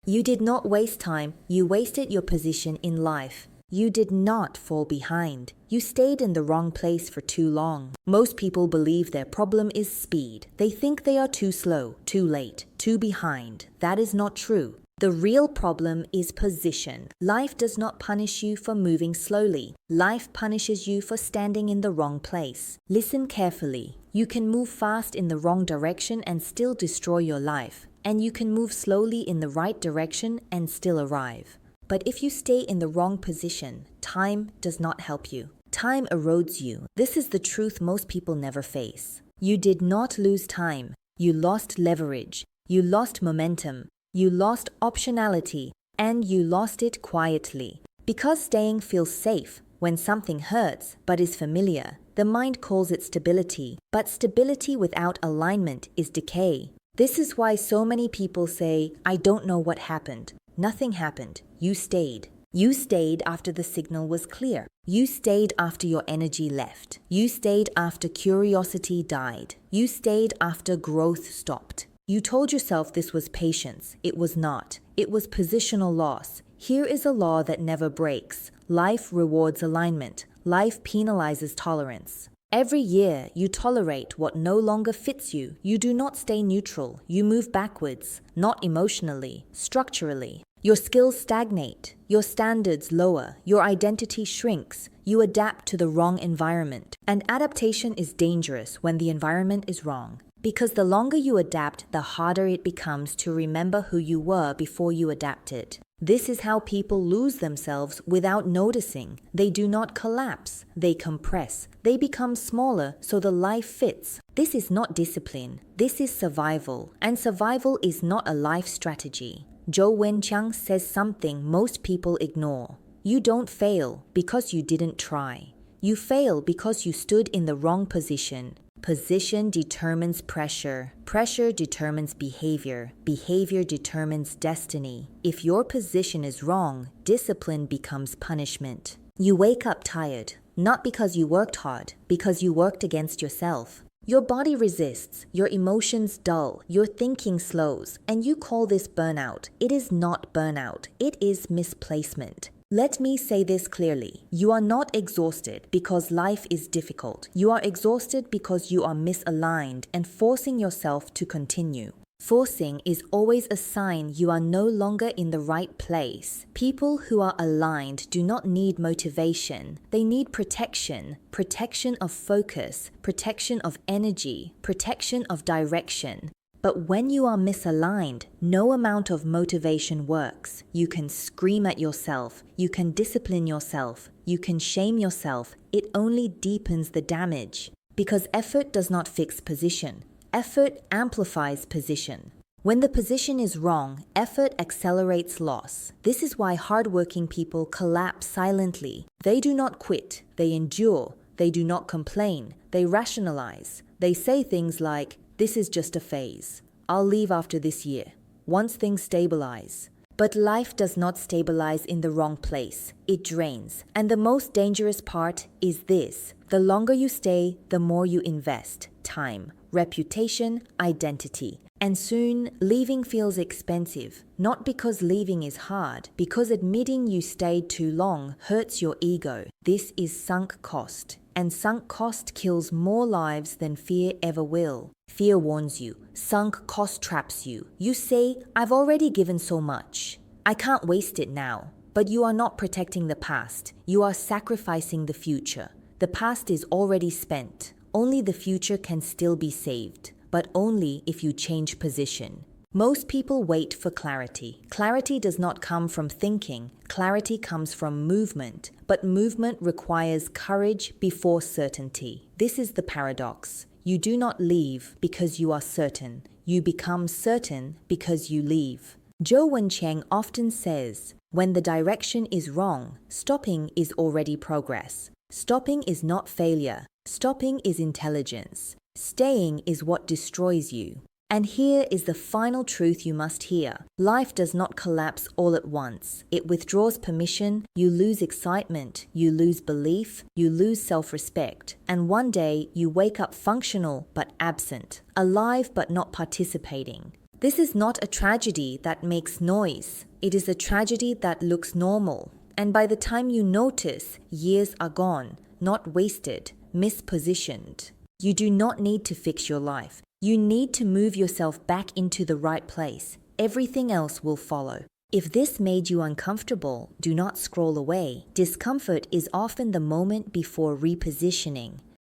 You did not waste time, you wasted your position in life. You did not fall behind. You stayed in the wrong place for too long. Most people believe their problem is speed. They think they are too slow, too late, too behind. That is not true. The real problem is position. Life does not punish you for moving slowly. Life punishes you for standing in the wrong place. Listen carefully. You can move fast in the wrong direction and still destroy your life. And you can move slowly in the right direction and still arrive. But if you stay in the wrong position, time does not help you. Time erodes you. This is the truth most people never face. You did not lose time. You lost leverage. You lost momentum. You lost optionality. And you lost it quietly. Because staying feels safe when something hurts but is familiar, the mind calls it stability. But stability without alignment is decay. This is why so many people say, I don't know what happened. Nothing happened. You stayed. You stayed after the signal was clear. You stayed after your energy left. You stayed after curiosity died. You stayed after growth stopped. You told yourself this was patience. It was not. It was positional loss. Here is a law that never breaks. Life rewards alignment. Life penalizes tolerance. Every year, you tolerate what no longer fits you. You do not stay neutral. You move backwards, not emotionally, structurally. Your skills stagnate. Your standards lower. Your identity shrinks. You adapt to the wrong environment. And adaptation is dangerous when the environment is wrong. Because the longer you adapt, the harder it becomes to remember who you were before you adapted. This is how people lose themselves without noticing. They do not collapse. They compress. They become smaller so the life fits. This is not discipline. This is survival. And survival is not a life strategy. Zhou Wenqiang says something most people ignore. You don't fail because you didn't try. You fail because you stood in the wrong position. Position determines pressure. Pressure determines behavior. Behavior determines destiny. If your position is wrong, discipline becomes punishment. You wake up tired, not because you worked hard, because you worked against yourself. Your body resists, your emotions dull, your thinking slows, and you call this burnout. It is not burnout, it is misplacement. Let me say this clearly. You are not exhausted because life is difficult. You are exhausted because you are misaligned and forcing yourself to continue. Forcing is always a sign you are no longer in the right place. People who are aligned do not need motivation. They need protection. Protection of focus, protection of energy, protection of direction. But when you are misaligned, no amount of motivation works. You can scream at yourself. You can discipline yourself. You can shame yourself. It only deepens the damage. Because effort does not fix position. Effort amplifies position. When the position is wrong, effort accelerates loss. This is why hardworking people collapse silently. They do not quit. They endure. They do not complain. They rationalize. They say things like, this is just a phase. I'll leave after this year, once things stabilize. But life does not stabilize in the wrong place. It drains. And the most dangerous part is this. The longer you stay, the more you invest. Time, reputation, identity. And soon, leaving feels expensive. Not because leaving is hard, because admitting you stayed too long hurts your ego. This is sunk cost. And sunk cost kills more lives than fear ever will. Fear warns you. Sunk cost traps you. You say, I've already given so much. I can't waste it now. But you are not protecting the past. You are sacrificing the future. The past is already spent. Only the future can still be saved. But only if you change position. Most people wait for clarity. Clarity does not come from thinking. Clarity comes from movement. But movement requires courage before certainty. This is the paradox. You do not leave because you are certain. You become certain because you leave. Zhou Wenqiang often says, when the direction is wrong, stopping is already progress. Stopping is not failure. Stopping is intelligence. Staying is what destroys you. And here is the final truth you must hear. Life does not collapse all at once. It withdraws permission, you lose excitement, you lose belief, you lose self-respect. And one day you wake up functional but absent, alive but not participating. This is not a tragedy that makes noise. It is a tragedy that looks normal. And by the time you notice, years are gone, not wasted, mispositioned. You do not need to fix your life. You need to move yourself back into the right place. Everything else will follow. If this made you uncomfortable, do not scroll away. Discomfort is often the moment before repositioning.